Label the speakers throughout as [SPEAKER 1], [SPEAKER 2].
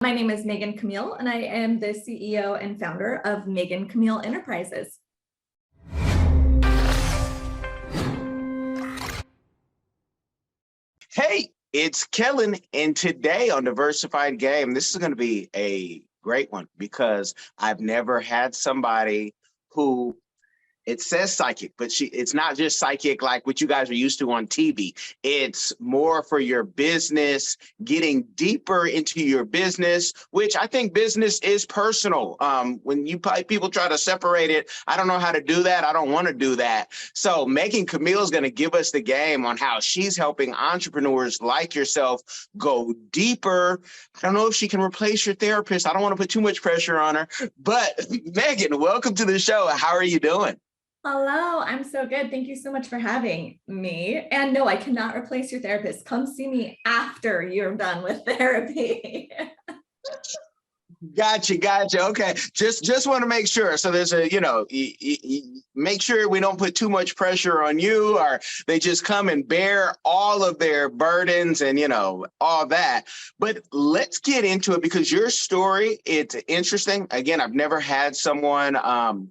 [SPEAKER 1] My name is Megan Camille, and I am the CEO and founder of Megan Camille Enterprises.
[SPEAKER 2] Hey, it's Kellen, and today on Diversified Game, this is going to be a great one because I've never had somebody who it says psychic, but it's not just psychic like what you guys are used to on TV. It's more for your business, getting deeper into your business, which I think business is personal. When people try to separate it, I don't know how to do that. I don't want to do that. So Megan Camille is going to give us the game on how she's helping entrepreneurs like yourself go deeper. I don't know if she can replace your therapist. I don't want to put too much pressure on her, but Megan, welcome to the show. How are you doing?
[SPEAKER 1] Hello, I'm so good. Thank you so much for having me. And no, I cannot replace your therapist. Come see me after you're done with therapy.
[SPEAKER 2] Gotcha. Okay. Just want to make sure. So there's make sure we don't put too much pressure on you, or they just come and bear all of their burdens and, all that. But let's get into it because your story, it's interesting. Again, I've never had someone,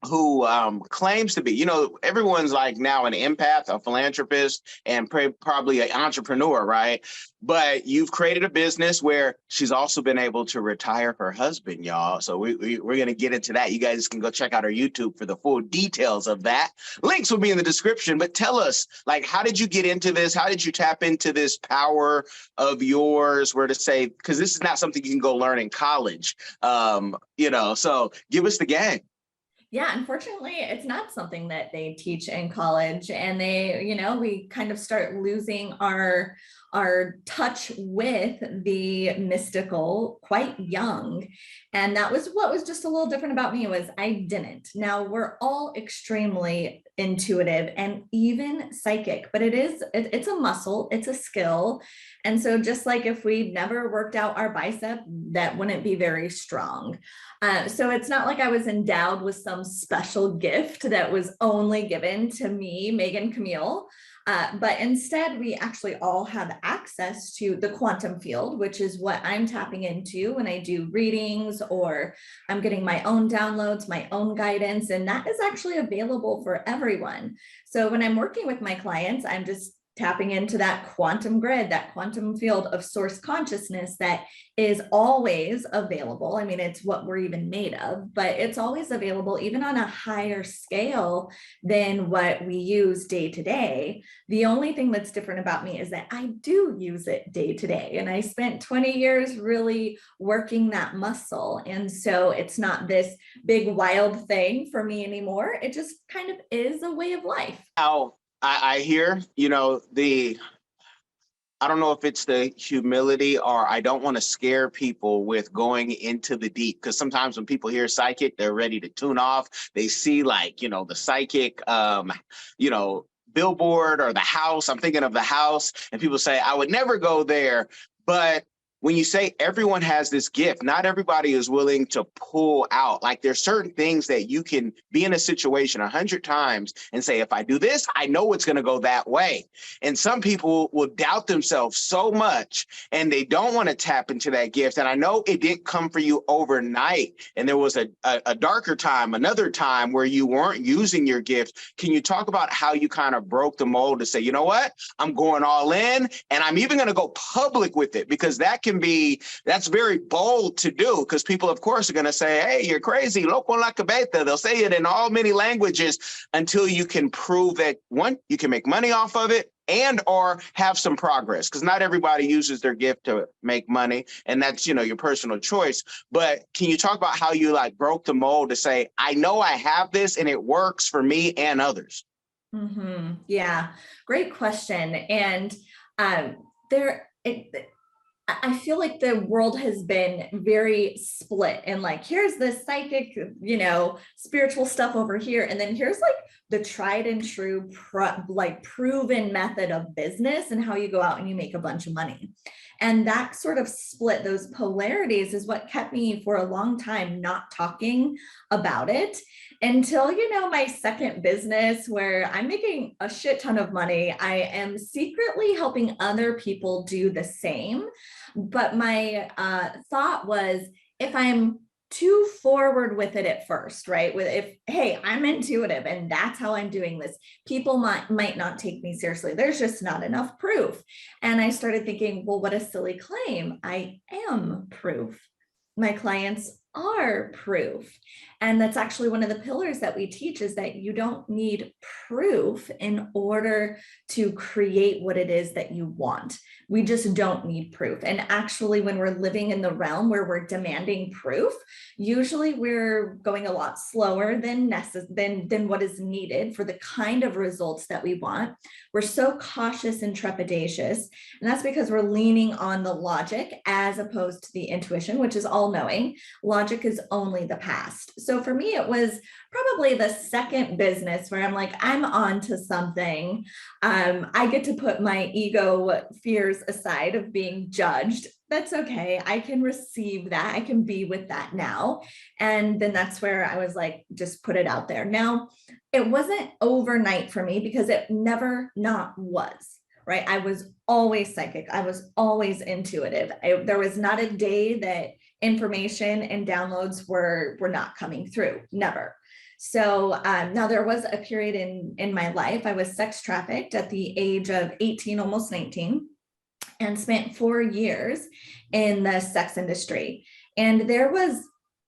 [SPEAKER 2] who claims to be, everyone's like now an empath, a philanthropist, and probably an entrepreneur, right? But you've created a business where she's also been able to retire her husband, y'all. So we're going to get into that. You guys can go check out our YouTube for the full details of that. Links will be in the description. But tell us, how did you get into this? How did you tap into this power of yours? Where to say, because this is not something you can go learn in college, so give us the game.
[SPEAKER 1] Yeah, unfortunately, it's not something that they teach in college, and we kind of start losing our touch with the mystical quite young. And that was what was just a little different about me was I didn't. Now we're all extremely intuitive and even psychic, but it's a muscle, it's a skill. And so just like if we never worked out our bicep, that wouldn't be very strong. So it's not like I was endowed with some special gift that was only given to me, Megan Camille. But instead, we actually all have access to the quantum field, which is what I'm tapping into when I do readings or I'm getting my own downloads, my own guidance, and that is actually available for everyone. So when I'm working with my clients, I'm just tapping into that quantum grid, that quantum field of source consciousness that is always available. I mean, it's what we're even made of, but it's always available even on a higher scale than what we use day to day. The only thing that's different about me is that I do use it day to day. And I spent 20 years really working that muscle. And so it's not this big wild thing for me anymore. It just kind of is a way of life.
[SPEAKER 2] I hear, I don't know if it's the humility or I don't want to scare people with going into the deep, because sometimes when people hear psychic, they're ready to tune off. They see the psychic, billboard or the house. I'm thinking of the house and people say, I would never go there. But when you say everyone has this gift, not everybody is willing to pull out. Like there's certain things that you can be in a situation 100 times and say, if I do this, I know it's going to go that way. And some people will doubt themselves so much and they don't want to tap into that gift. And I know it didn't come for you overnight. And there was a darker time, another time where you weren't using your gift. Can you talk about how you kind of broke the mold to say, you know what, I'm going all in and I'm even going to go public with it, because that's very bold to do, because people, of course, are going to say, hey, you're crazy, loco la cabeza. They'll say it in all many languages until you can prove that, one, you can make money off of it and or have some progress, because not everybody uses their gift to make money. And that's, your personal choice. But can you talk about how you broke the mold to say, I know I have this and it works for me and others?
[SPEAKER 1] Mm-hmm. Yeah, great question. And I feel like the world has been very split and here's the psychic, spiritual stuff over here. And then here's the tried and true, proven method of business and how you go out and you make a bunch of money. And that sort of split, those polarities, is what kept me for a long time not talking about it until, my second business, where I'm making a shit ton of money. I am secretly helping other people do the same. But my thought was, if I'm too forward with it at first, right? Hey, I'm intuitive and that's how I'm doing this, people might not take me seriously. There's just not enough proof. And I started thinking, well, what a silly claim. I am proof. My clients are proof. And that's actually one of the pillars that we teach, is that you don't need proof in order to create what it is that you want. We just don't need proof. And actually, when we're living in the realm where we're demanding proof, usually we're going a lot slower than what is needed for the kind of results that we want. We're so cautious and trepidatious. And that's because we're leaning on the logic as opposed to the intuition, which is all knowing. Logic is only the past. So for me, it was probably the second business where I'm like, I'm on to something. I get to put my ego fears aside of being judged. That's okay. I can receive that. I can be with that now. And then that's where I was like, just put it out there. Now, it wasn't overnight for me because it never not was, right? I was always psychic. I was always intuitive. There was not a day that information and downloads were not coming through. Never. So now there was a period in my life, I was sex trafficked at the age of 18, almost 19, and spent 4 years in the sex industry. And there was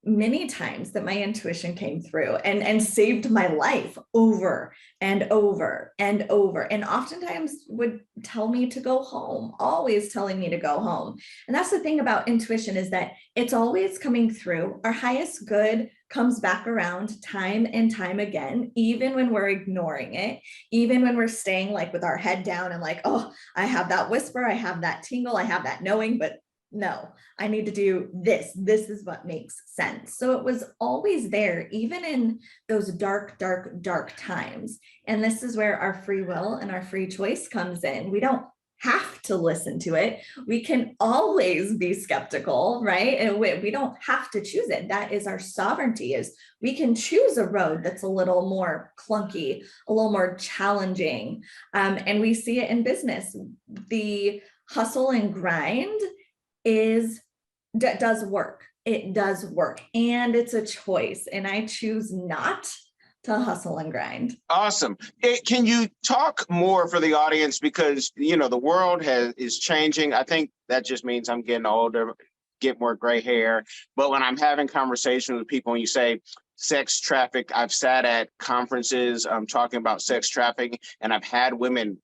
[SPEAKER 1] many times that my intuition came through and saved my life over and over and over, and oftentimes would tell me to go home, always telling me to go home. And that's the thing about intuition, is that it's always coming through. Our highest good comes back around time and time again, even when we're ignoring it, even when we're staying like with our head down and like, oh, I have that whisper, I have that tingle, I have that knowing, but no, I need to do this. This is what makes sense. So it was always there, even in those dark, dark, dark times. And this is where our free will and our free choice comes in. We don't have to listen to it. We can always be skeptical, right? And we don't have to choose it. That is our sovereignty, is we can choose a road that's a little more clunky, a little more challenging. And we see it in business. The hustle and grind does work. It does work, and it's a choice. And I choose not to hustle and grind.
[SPEAKER 2] Awesome. Can you talk more for the audience, because the world is changing. I think that just means I'm getting older, get more gray hair. But when I'm having conversations with people and you say sex traffic, I've sat at conferences talking about sex trafficking, and I've had women,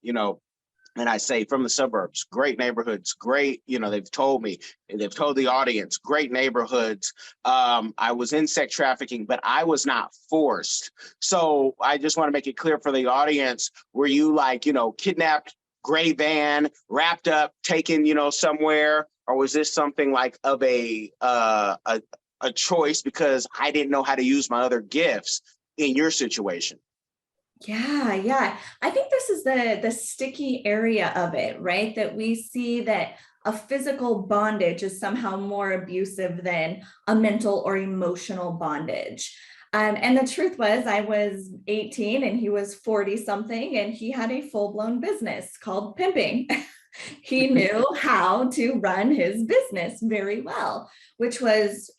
[SPEAKER 2] and I say from the suburbs, great neighborhoods, great, they've told me, they've told the audience, great neighborhoods. I was in sex trafficking, but I was not forced. So I just want to make it clear for the audience, were you kidnapped, gray van, wrapped up, taken, somewhere? Or was this something like of a choice because I didn't know how to use my other gifts in your situation?
[SPEAKER 1] Yeah. I think this is the sticky area of it, right? That we see that a physical bondage is somehow more abusive than a mental or emotional bondage. And the truth was, I was 18 and he was 40 something, and he had a full-blown business called pimping. He knew how to run his business very well, which was,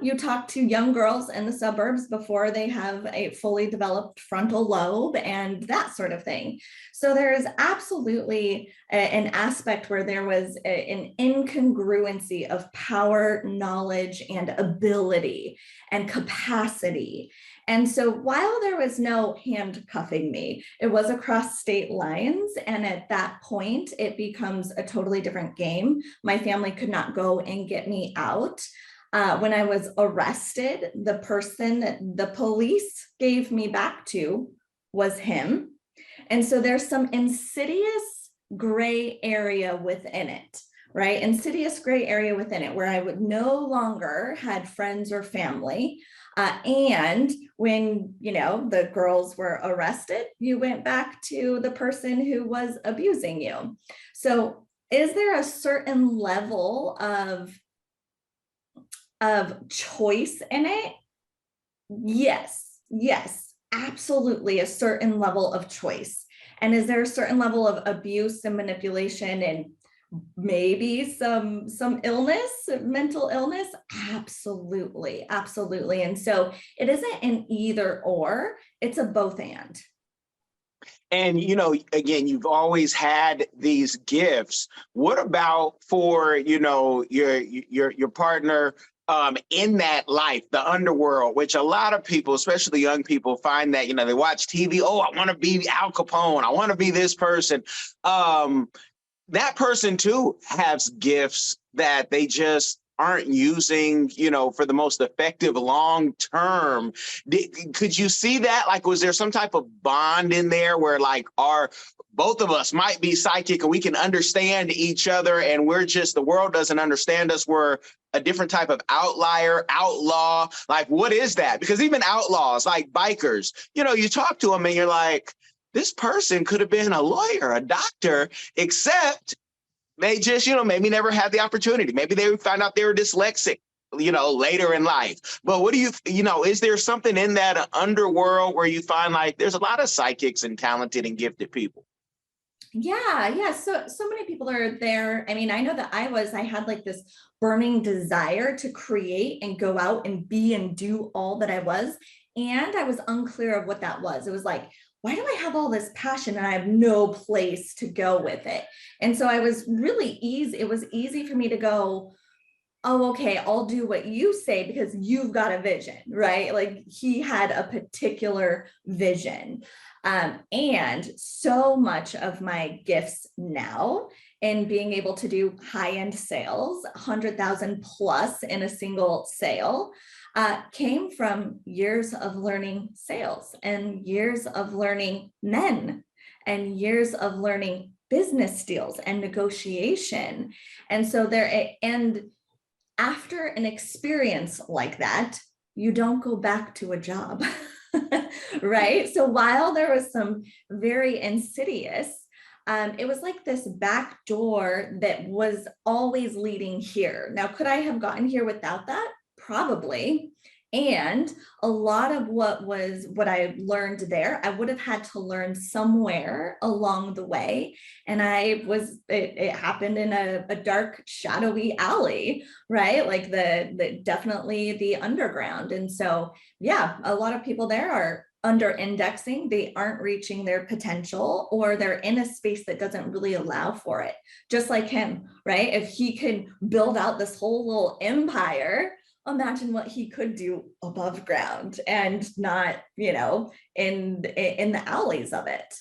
[SPEAKER 1] you talk to young girls in the suburbs before they have a fully developed frontal lobe and that sort of thing. So there is absolutely an aspect where there was an incongruency of power, knowledge, and ability and capacity. And so while there was no handcuffing me, it was across state lines. And at that point, it becomes a totally different game. My family could not go and get me out. When I was arrested, the person that the police gave me back to was him. And so there's some insidious gray area within it, right? Insidious gray area within it where I would no longer had friends or family. And when, the girls were arrested, you went back to the person who was abusing you. So is there a certain level of choice in it? Yes, absolutely a certain level of choice. And is there a certain level of abuse and manipulation and maybe some illness, mental illness? Absolutely, absolutely. And so it isn't an either or, it's a both and.
[SPEAKER 2] And, again, you've always had these gifts. What about for, your partner in that life, the underworld, which a lot of people, especially young people, find that, they watch TV. Oh, I want to be Al Capone. I want to be this person. That person too has gifts that they just aren't using, for the most effective long term. Could you see that? Like, was there some type of bond in there where like both of us might be psychic and we can understand each other, and the world doesn't understand us. We're a different type of outlier, outlaw. Like, what is that? Because even outlaws, like bikers, you talk to them and you're like, this person could have been a lawyer, a doctor, except they just, maybe never had the opportunity. Maybe they found out they were dyslexic, later in life. But what do is there something in that underworld where you find like there's a lot of psychics and talented and gifted people?
[SPEAKER 1] Yeah. So many people are there. I mean, I know that I had like this burning desire to create and go out and be and do all that I was. And I was unclear of what that was. It was like, why do I have all this passion and I have no place to go with it? And so it was easy for me to go, oh, okay, I'll do what you say because you've got a vision, right? Like he had a particular vision. And so much of my gifts now in being able to do high-end sales, 100,000 plus in a single sale, came from years of learning sales and years of learning men and years of learning business deals and negotiation. And so and after an experience like that, you don't go back to a job, right? So while there was some very insidious, it was like this back door that was always leading here. Now, could I have gotten here without that? Probably. And a lot of what I learned there, I would have had to learn somewhere along the way. And it happened in a dark, shadowy alley, right? Like definitely the underground. And so, yeah, a lot of people there are under indexing, they aren't reaching their potential, or they're in a space that doesn't really allow for it. Just like him, right? If he can build out this whole little empire, imagine what he could do above ground and not, in the alleys of it.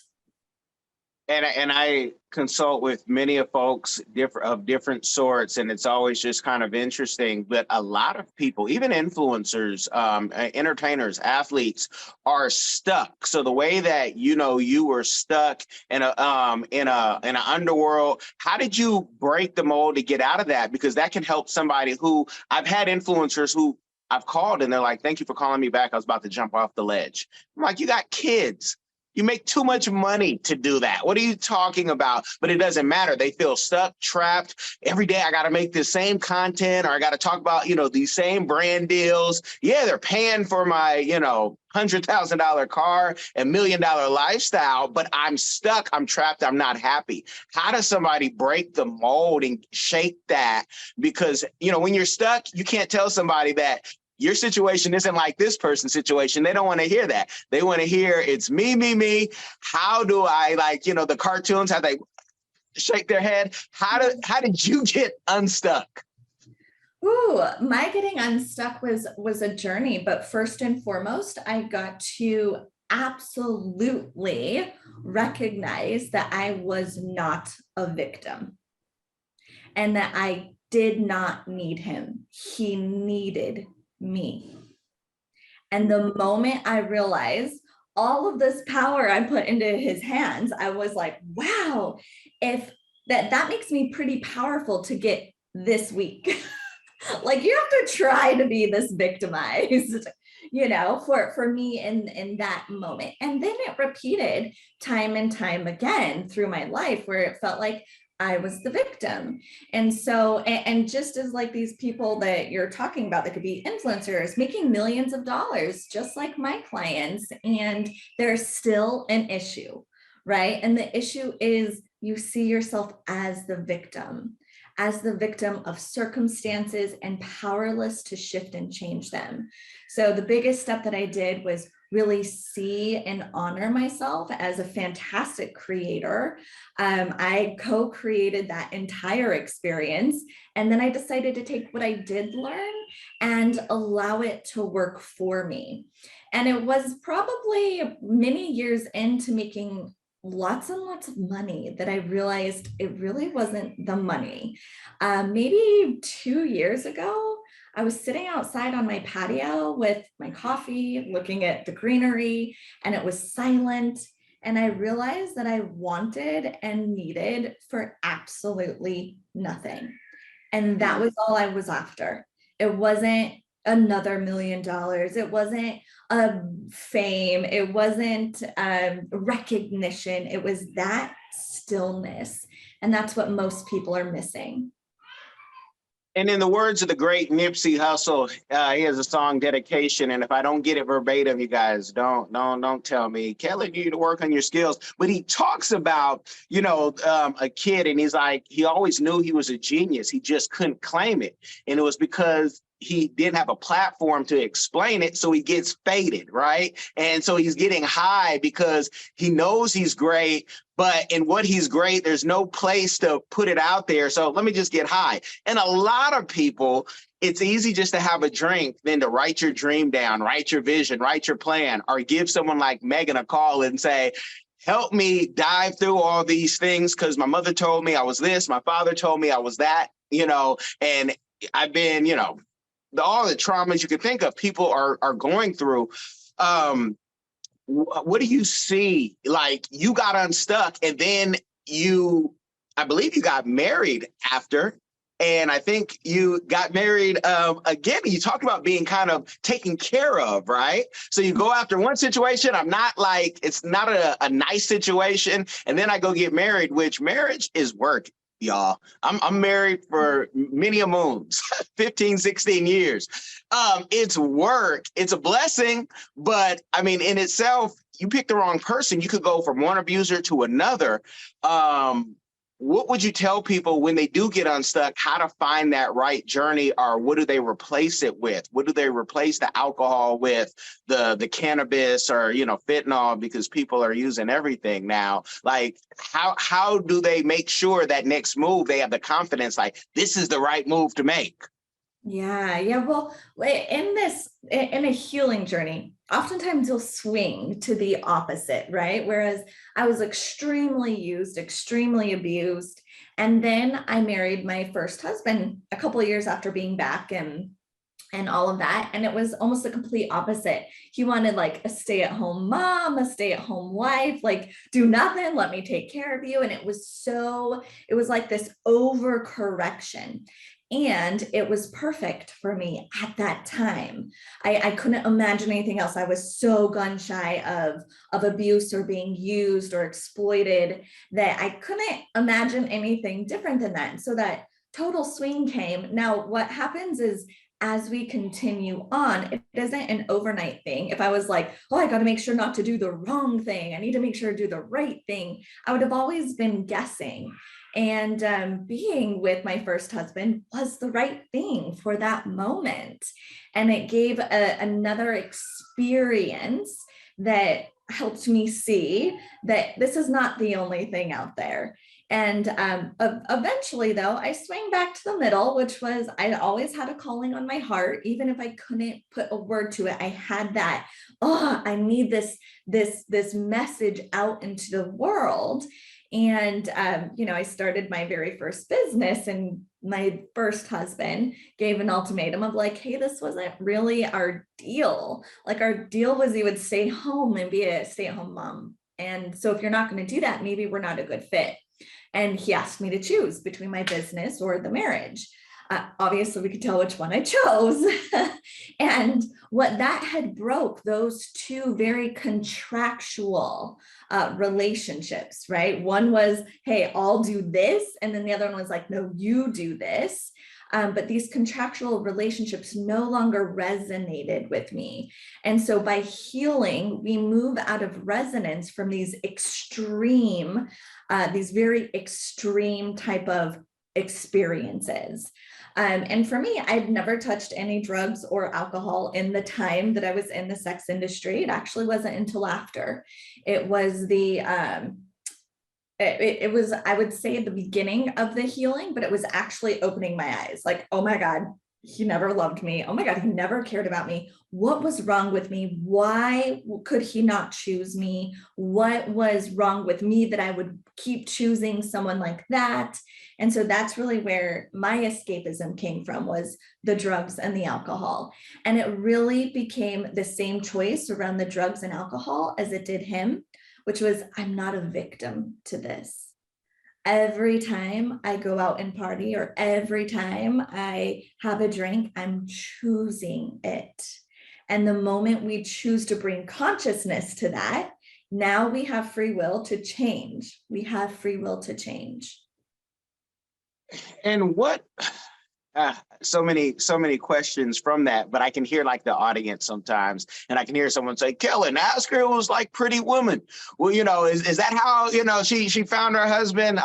[SPEAKER 2] And I consult with many of folks of different sorts, and it's always just kind of interesting. But a lot of people, even influencers, entertainers, athletes, are stuck. So the way that you were stuck in an underworld, how did you break the mold to get out of that? Because that can help somebody who I've had influencers who I've called and they're like, "Thank you for calling me back. I was about to jump off the ledge." I'm like, "You got kids. You make too much money to do that. What are you talking about?" But it doesn't matter. They feel stuck, trapped. Every day I got to make the same content, or I got to talk about, these same brand deals. Yeah, they're paying for my, $100,000 car and $1 million lifestyle, but I'm stuck. I'm trapped. I'm not happy. How does somebody break the mold and shake that? Because, when you're stuck, you can't tell somebody that your situation isn't like this person's situation. They don't want to hear that. They want to hear it's me, me, me. How do I, the cartoons, how they shake their head? How did you get unstuck?
[SPEAKER 1] Ooh, my getting unstuck was a journey, but first and foremost, I got to absolutely recognize that I was not a victim and that I did not need him. He needed me. And the moment I realized all of this power I put into his hands, I was like, wow, if that makes me pretty powerful to get this weak. Like you have to try to be this victimized, for me in that moment. And then it repeated time and time again through my life where it felt like I was the victim. And so, and just as like these people that you're talking about that could be influencers making millions of dollars, just like my clients, and there's still an issue, right? And the issue is you see yourself as the victim of circumstances and powerless to shift and change them. So the biggest step that I did was really see and honor myself as a fantastic creator. I co-created that entire experience. And then I decided to take what I did learn and allow it to work for me. And it was probably many years into making lots and lots of money that I realized it really wasn't the money. Maybe 2 years ago, I was sitting outside on my patio with my coffee, looking at the greenery, and it was silent. And I realized that I wanted and needed for absolutely nothing. And that was all I was after. It wasn't another $1 million. It wasn't fame. It wasn't recognition. It was that stillness. And that's what most people are missing.
[SPEAKER 2] And in the words of the great Nipsey Hussle, he has a song dedication. And if I don't get it verbatim, you guys don't tell me. Kelly, you need to work on your skills. But he talks about, a kid, and he's like, he always knew he was a genius. He just couldn't claim it. And it was because he didn't have a platform to explain it. So he gets faded, right? And so he's getting high because he knows he's great, but in what he's great, there's no place to put it out there. So let me just get high. And a lot of people, it's easy just to have a drink than to write your dream down, write your vision, write your plan, or give someone like Megan a call and say, help me dive through all these things because my mother told me I was this, my father told me I was that, and I've been, all the traumas you could think of people are going through. What do you see? Like, you got unstuck and then I believe you got married after, and I think you got married again. You talked about being kind of taken care of, right? So you go after one situation. It's not a nice situation. And then I go get married, which marriage is work. Y'all, I'm married for many a moons, 15, 16 years. It's work. It's a blessing. But I mean, in itself, you pick the wrong person. You could go from one abuser to another. What would you tell people when they do get unstuck, how to find that right journey, or what do they replace it with? What do they replace the alcohol with, the cannabis, or, fentanyl, because people are using everything now? Like, how do they make sure that next move, they have the confidence, like, this is the right move to make?
[SPEAKER 1] Yeah. Well, in a healing journey, oftentimes you'll swing to the opposite, right? Whereas I was extremely used, extremely abused. And then I married my first husband a couple of years after being back and all of that. And it was almost the complete opposite. He wanted like a stay-at-home mom, a stay-at-home wife, like do nothing, let me take care of you. And it was like this overcorrection. And it was perfect for me at that time. I couldn't imagine anything else. I was so gun shy of abuse or being used or exploited that I couldn't imagine anything different than that. And so that total swing came. Now, what happens is, as we continue on, it isn't an overnight thing. If I was like, oh, I got to make sure not to do the wrong thing, I need to make sure to do the right thing, I would have always been guessing. And being with my first husband was the right thing for that moment. And it gave another experience that helped me see that this is not the only thing out there. And eventually, though, I swing back to the middle, which was I always had a calling on my heart. Even if I couldn't put a word to it, I had that, I need this message out into the world. And, I started my very first business, and my first husband gave an ultimatum of like, hey, this wasn't really our deal. Like, our deal was he would stay home and be a stay-at-home mom. And so if you're not going to do that, maybe we're not a good fit. And he asked me to choose between my business or the marriage. Obviously we could tell which one I chose. And what that had broke, those two very contractual relationships, right? One was, hey, I'll do this. And then the other one was like, no, you do this. But these contractual relationships no longer resonated with me. And so by healing, we move out of resonance from these very extreme type of experiences. And for me, I'd never touched any drugs or alcohol in the time that I was in the sex industry. It actually wasn't until after. It was it was, I would say, the beginning of the healing, but it was actually opening my eyes. Like, oh my God, he never loved me. Oh my God, he never cared about me. What was wrong with me? Why could he not choose me? What was wrong with me that I would keep choosing someone like that? And so that's really where my escapism came from, was the drugs and the alcohol. And it really became the same choice around the drugs and alcohol as it did him, which was, I'm not a victim to this. Every time I go out and party, or every time I have a drink, I'm choosing it. And the moment we choose to bring consciousness to that, now we have free will to change. We have free will to change.
[SPEAKER 2] And what, so many questions from that, but I can hear like the audience sometimes, and I can hear someone say, Kellen, ask her, it was like Pretty Woman. Well, is that how, she found her husband?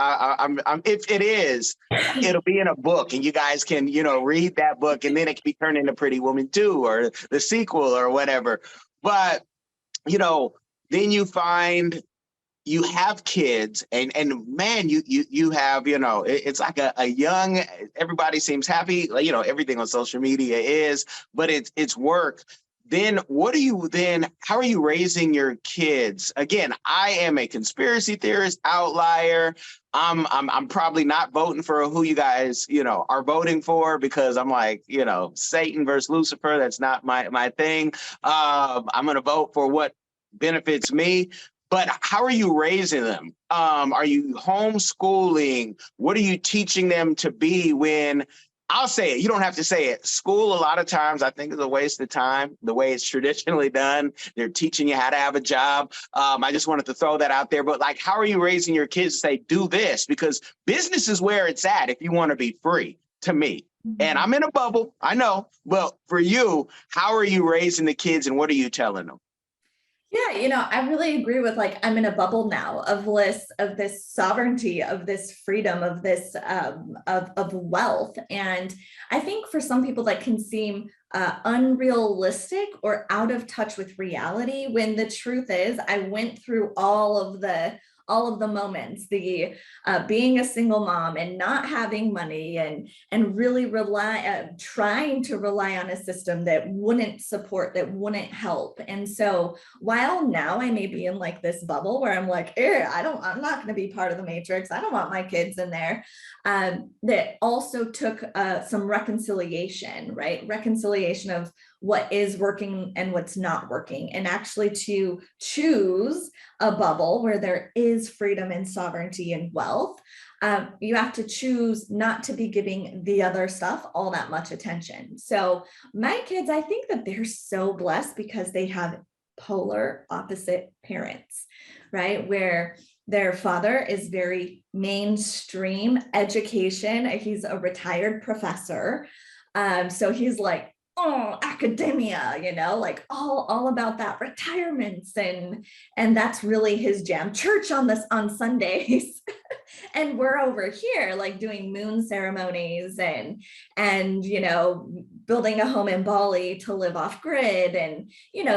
[SPEAKER 2] If it is, it'll be in a book, and you guys can, read that book, and then it can be turned into Pretty Woman 2 or the sequel or whatever. But, then you find you have kids, and man, you have, it's like a young, everybody seems happy, everything on social media is, but it's work. Then how are you raising your kids? Again, I am a conspiracy theorist outlier. I'm probably not voting for who you guys, are voting for, because I'm like, Satan versus Lucifer. That's not my thing. I'm going to vote for what benefits me. But how are you raising them? Are you homeschooling? What are you teaching them to be? When, I'll say it, you don't have to say it. School, a lot of times, I think, is a waste of time, the way it's traditionally done. They're teaching you how to have a job. I just wanted to throw that out there. But like, how are you raising your kids to say, do this? Because business is where it's at if you want to be free, to me. And I'm in a bubble, I know. But for you, how are you raising the kids, and what are you telling them?
[SPEAKER 1] Yeah, I really agree with, like, I'm in a bubble now of this sovereignty, of this freedom, of this of wealth. And I think for some people that can seem unrealistic or out of touch with reality, when the truth is, I went through all of the moments, the being a single mom and not having money, and really trying to rely on a system that wouldn't support, that wouldn't help. And so while now I may be in like this bubble where I'm like, I'm not going to be part of the matrix, I don't want my kids in there, that also took some reconciliation, right? Reconciliation of what is working and what's not working, and actually to choose a bubble where there is freedom and sovereignty and wealth. You have to choose not to be giving the other stuff all that much attention. So my kids, I think that they're so blessed because they have polar opposite parents, right? Where their father is very mainstream education. He's a retired professor. So he's like, oh, academia, like all about that, retirements, and that's really his jam. Church on Sundays. And we're over here like doing moon ceremonies and building a home in Bali to live off grid, and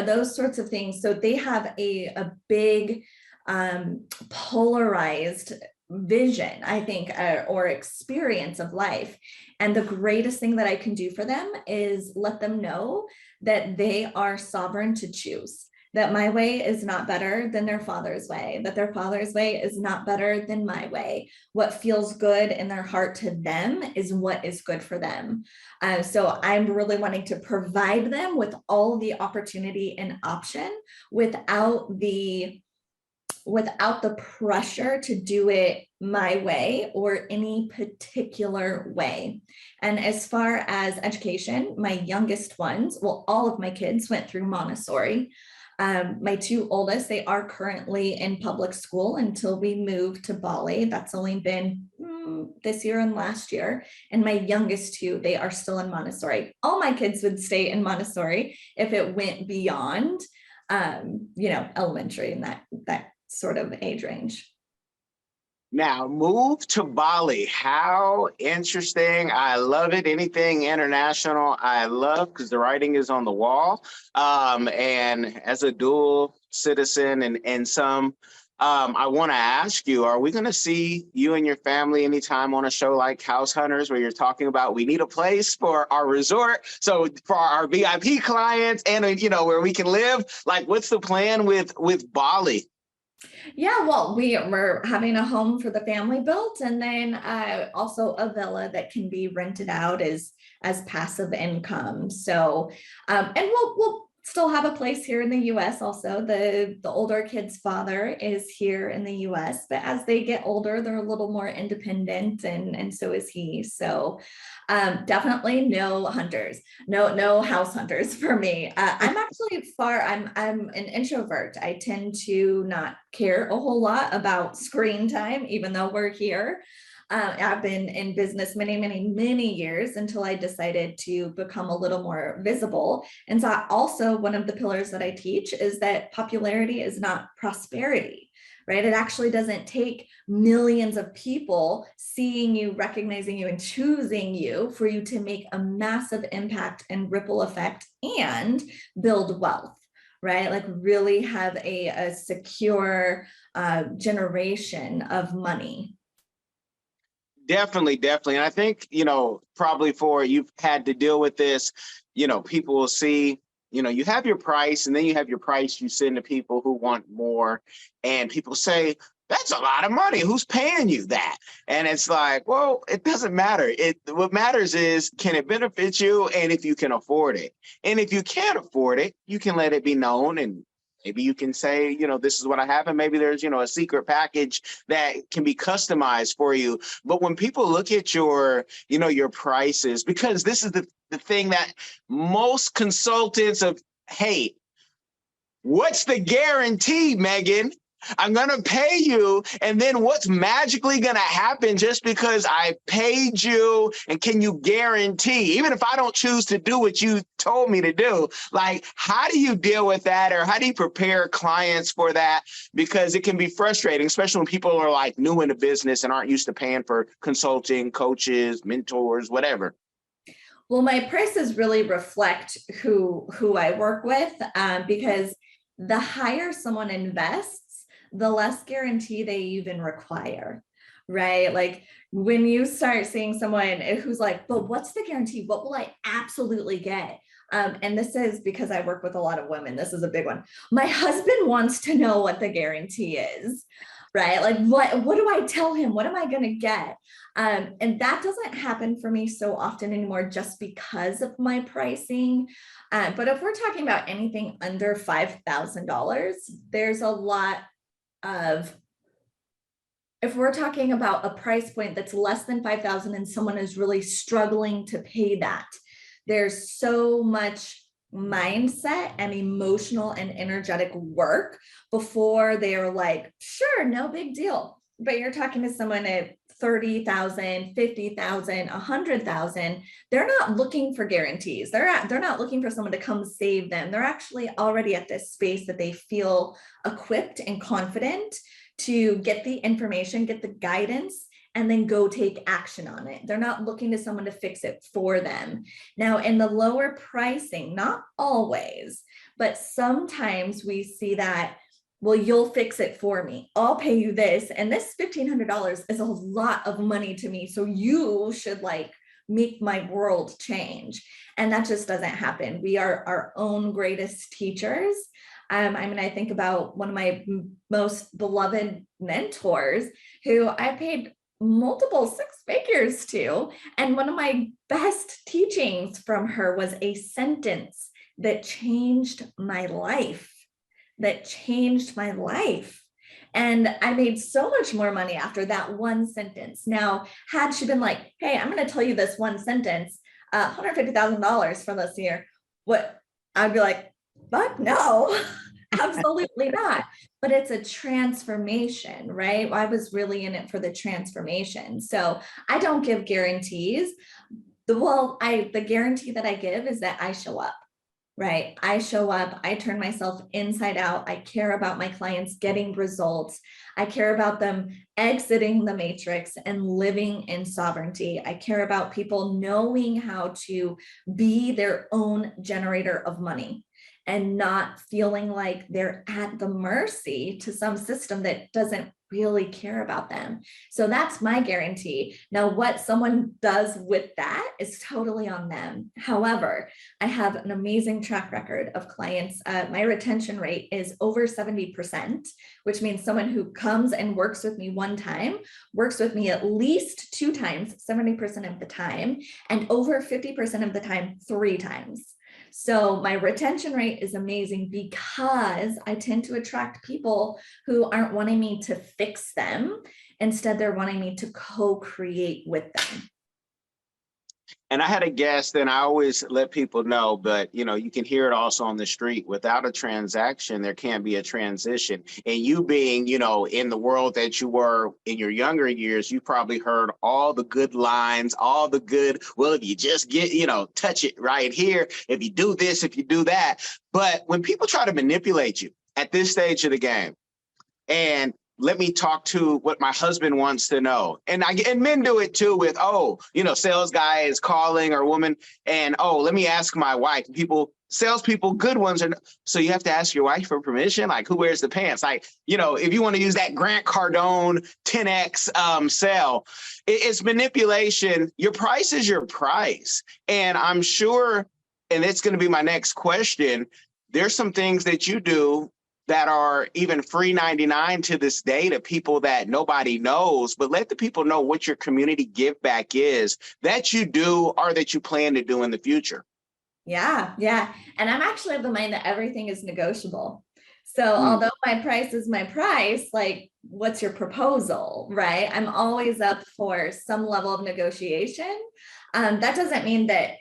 [SPEAKER 1] those sorts of things. So they have a big polarized vision, I think, or experience of life. And the greatest thing that I can do for them is let them know that they are sovereign to choose, that my way is not better than their father's way, that their father's way is not better than my way. What feels good in their heart to them is what is good for them. So I'm really wanting to provide them with all the opportunity and option without the without the pressure to do it my way or any particular way. And as far as education, my youngest ones, well, all of my kids went through Montessori. My two oldest, they are currently in public school until we moved to Bali. That's only been this year and last year. And my youngest two, they are still in Montessori. All my kids would stay in Montessori if it went beyond, elementary and that sort of age range.
[SPEAKER 2] Now, move to Bali. How interesting. I love it. Anything international, I love, because the writing is on the wall. And as a dual citizen and some, I want to ask you, are we going to see you and your family anytime on a show like House Hunters, where you're talking about we need a place for our resort, so for our VIP clients and, where we can live? Like, what's the plan with Bali?
[SPEAKER 1] Yeah, well, we're having a home for the family built, and then also a villa that can be rented out as passive income. So, and we'll still have a place here in the U.S. Also, the older kid's father is here in the U.S., but as they get older, they're a little more independent, and so is he. So, definitely no hunters, no house hunters for me. I'm actually I'm an introvert. I tend to not care a whole lot about screen time, even though we're here. I've been in business many years until I decided to become a little more visible. And so also one of the pillars that I teach is that popularity is not prosperity, right? It actually doesn't take millions of people seeing you, recognizing you, and choosing you for you to make a massive impact and ripple effect and build wealth, right? Like really have a secure generation of money.
[SPEAKER 2] Definitely. And I think, probably you've had to deal with this, people will see, you have your price, and then you have your price you send to people who want more. And people say, that's a lot of money. Who's paying you that? And it's like, well, it doesn't matter. What matters is, can it benefit you? And if you can afford it. And if you can't afford it, you can let it be known, and maybe you can say, this is what I have. And maybe there's, a secret package that can be customized for you. But when people look at your prices, because this is the thing that most consultants hey, what's the guarantee, Megan? I'm going to pay you. And then what's magically going to happen just because I paid you? And can you guarantee, even if I don't choose to do what you told me to do, like, how do you deal with that? Or how do you prepare clients for that? Because it can be frustrating, especially when people are like new in the business and aren't used to paying for consulting, coaches, mentors, whatever.
[SPEAKER 1] Well, my prices really reflect who I work with, because the higher someone invests, the less guarantee they even require, right? Like when you start seeing someone who's like, but what's the guarantee? What will I absolutely get? And this is because I work with a lot of women. This is a big one. My husband wants to know what the guarantee is, right? Like what do I tell him? What am I going to get? And that doesn't happen for me so often anymore, just because of my pricing. But if we're talking about anything under $5,000, there's a lot of, if we're talking about a price point that's less than 5,000 and someone is really struggling to pay that, there's so much mindset and emotional and energetic work before they're like, sure, no big deal. But you're talking to someone at 30,000, 50,000, 100,000, they're not looking for guarantees. They're not looking for someone to come save them. They're actually already at this space that they feel equipped and confident to get the information, get the guidance, and then go take action on it. They're not looking to someone to fix it for them. Now, in the lower pricing, not always, but sometimes we see that, well, you'll fix it for me. I'll pay you this. And this $1,500 is a lot of money to me. So you should make my world change. And that just doesn't happen. We are our own greatest teachers. I think about one of my most beloved mentors who I paid multiple six figures to. And one of my best teachings from her was a sentence that changed my life. And I made so much more money after that one sentence. Now, had she been like, hey, I'm going to tell you this one sentence, $150,000 from this year, what I'd be like, but no, absolutely not. But it's a transformation, right? I was really in it for the transformation. So I don't give guarantees. The guarantee that I give is that I show up. Right. I show up, I turn myself inside out. I care about my clients getting results. I care about them exiting the matrix and living in sovereignty. I care about people knowing how to be their own generator of money and not feeling like they're at the mercy to some system that doesn't really care about them. So that's my guarantee. Now, what someone does with that is totally on them. However, I have an amazing track record of clients. My retention rate is over 70%, which means someone who comes and works with me one time, works with me at least 2 times, 70% of the time, and over 50% of the time, 3 times. So my retention rate is amazing because I tend to attract people who aren't wanting me to fix them. Instead, they're wanting me to co-create with them.
[SPEAKER 2] And I had a guest, and I always let people know, but you can hear it also on the street. Without a transaction, there can't be a transition. And you being, in the world that you were in your younger years, you probably heard all the good lines, all the good, well, if you just get, touch it right here, if you do this, if you do that. But when people try to manipulate you at this stage of the game, and let me talk to what my husband wants to know. And men do it too with, sales guy is calling or woman. And, let me ask my wife. Salespeople, good ones. So you have to ask your wife for permission. Like, who wears the pants? Like, if you want to use that Grant Cardone 10X sell, it's manipulation. Your price is your price. And I'm sure, and it's going to be my next question, there's some things that you do that are even free 99 to this day to people that nobody knows, but let the people know what your community give back is that you do or that you plan to do in the future.
[SPEAKER 1] Yeah. And I'm actually of the mind that everything is negotiable. So although my price is my price, like, what's your proposal, right? I'm always up for some level of negotiation. That doesn't mean that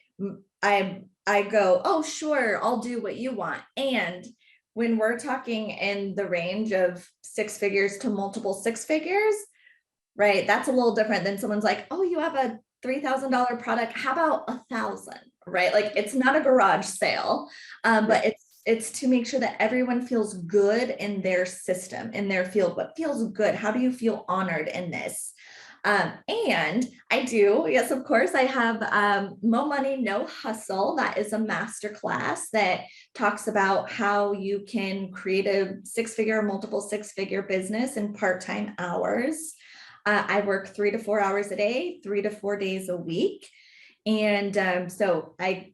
[SPEAKER 1] I go, oh, sure, I'll do what you want. And when we're talking in the range of 6 figures to multiple 6 figures, right? That's a little different than someone's like, oh, you have a $3,000 product. How about 1,000, right? Like, it's not a garage sale, but it's to make sure that everyone feels good in their system, in their field. What feels good? How do you feel honored in this? And I do, yes, of course, I have Mo Money, No Hustle. That is a masterclass that talks about how you can create a 6-figure, multiple 6-figure business in part-time hours. I work 3 to 4 hours a day, 3 to 4 days a week. And so I,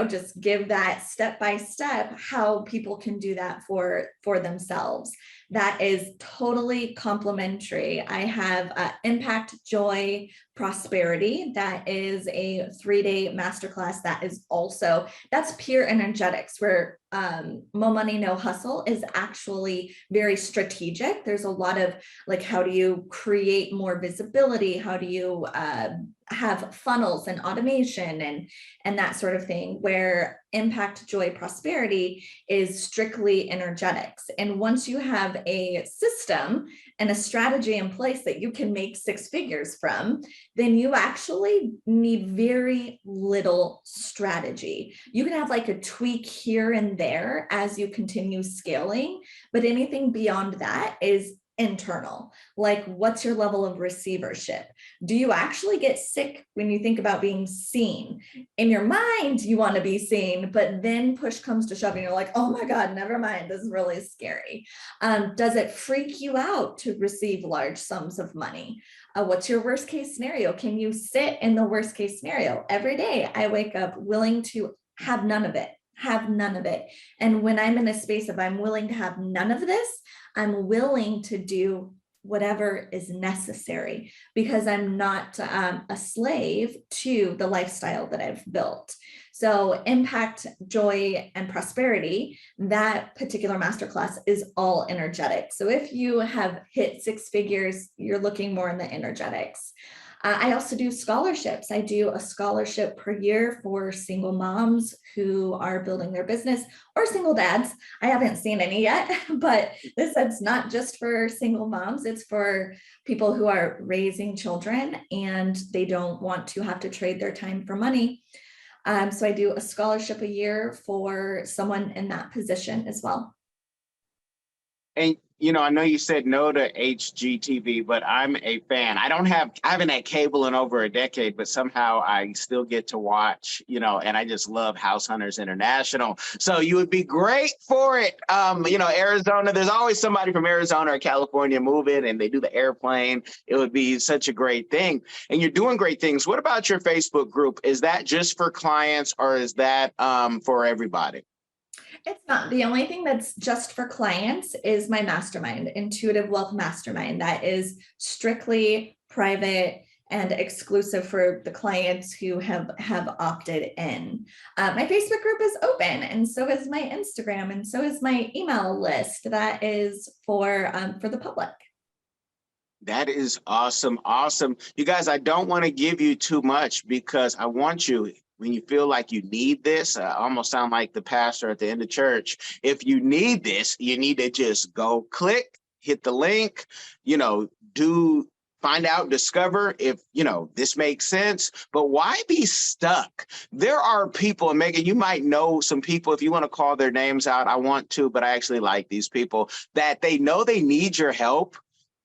[SPEAKER 1] just give that step by step how people can do that for themselves. That is totally complimentary. I have Impact, Joy, Prosperity. That is a 3-day masterclass. That's pure energetics, where Mo Money, No Hustle is actually very strategic. There's a lot of like, how do you create more visibility? How do you have funnels and automation and that sort of thing, where Impact, Joy, Prosperity is strictly energetics. And once you have a system and a strategy in place that you can make 6 figures from, then you actually need very little strategy. You can have like a tweak here and there as you continue scaling, but anything beyond that is internal. Like, what's your level of receivership? Do you actually get sick when you think about being seen? In your mind, you want to be seen, but then push comes to shove and you're like, oh my God, never mind. This is really scary. Does it freak you out to receive large sums of money? What's your worst case scenario? Can you sit in the worst case scenario? Every day I wake up willing to have none of it. And when I'm in a space of I'm willing to have none of this, I'm willing to do whatever is necessary because I'm not a slave to the lifestyle that I've built. So impact, joy, and prosperity, that particular masterclass is all energetic. So if you have hit 6 figures, you're looking more in the energetics. I also do scholarships. I do a scholarship per year for single moms who are building their business, or single dads. I haven't seen any yet, but this is not just for single moms. It's for people who are raising children and they don't want to have to trade their time for money. So I do a scholarship a year for someone in that position as well.
[SPEAKER 2] And I know you said no to HGTV, but I'm a fan. I haven't had cable in over a decade, but somehow I still get to watch, and I just love House Hunters International. So you would be great for it. Arizona, there's always somebody from Arizona or California moving and they do the airplane. It would be such a great thing. And you're doing great things. What about your Facebook group? Is that just for clients or is that for everybody?
[SPEAKER 1] It's not. The only thing that's just for clients is my mastermind, Intuitive Wealth Mastermind. That is strictly private and exclusive for the clients who have opted in. My Facebook group is open, and so is my Instagram, and so is my email list. That is for the public.
[SPEAKER 2] That is awesome. Awesome. You guys, I don't want to give you too much because I want you, when you feel like you need this, I almost sound like the pastor at the end of church. If you need this, you need to just go click, hit the link, find out, discover if, this makes sense. But why be stuck? There are people, and Megan, you might know some people, if you want to call their names out, I want to, but I actually like these people, that they know they need your help.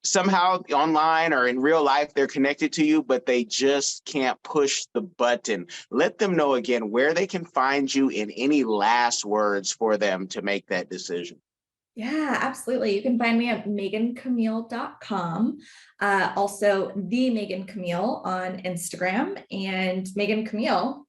[SPEAKER 2] Somehow online or in real life, they're connected to you, but they just can't push the button. Let them know again where they can find you in any last words for them to make that decision.
[SPEAKER 1] Yeah, absolutely. You can find me at megancamille.com. Also, the Megan Camille on Instagram, and Megan Camille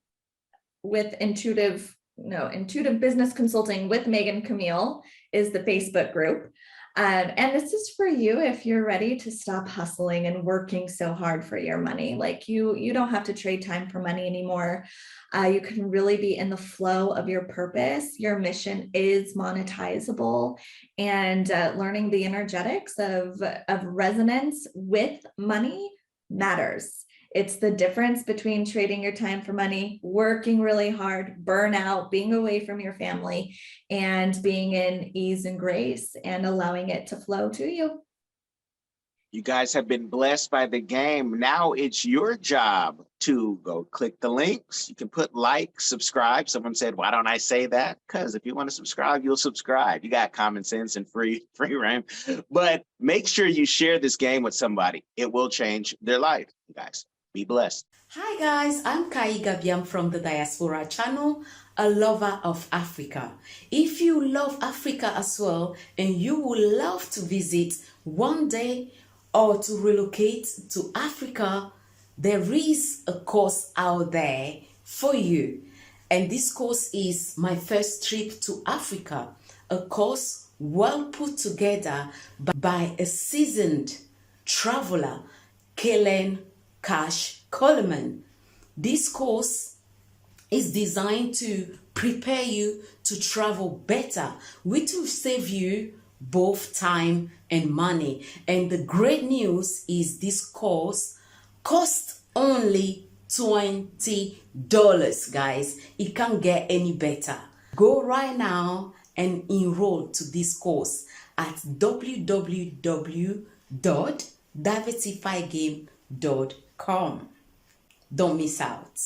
[SPEAKER 1] with Intuitive Business Consulting with Megan Camille is the Facebook group. And this is for you if you're ready to stop hustling and working so hard for your money. Like you don't have to trade time for money anymore. You can really be in the flow of your purpose. Your mission is monetizable, and learning the energetics of resonance with money matters. It's the difference between trading your time for money, working really hard, burnout, being away from your family, and being in ease and grace and allowing it to flow to you.
[SPEAKER 2] You guys have been blessed by the game. Now it's your job to go click the links. You can put like, subscribe. Someone said, why don't I say that? Because if you want to subscribe, you'll subscribe. You got common sense and free reign. But make sure you share this game with somebody. It will change their life, you guys. Be blessed.
[SPEAKER 3] Hi guys, I'm Kai Gabiam from the Diaspora channel, a lover of Africa. If you love Africa as well and you would love to visit one day or to relocate to Africa, there is a course out there for you. And this course is My First Trip to Africa, a course well put together by a seasoned traveler, Kellen Cash Coleman. This course is designed to prepare you to travel better, which will save you both time and money. And the great news is this course costs only $20, guys. It can't get any better. Go right now and enroll to this course at www.diversifygame.com. Don't miss out.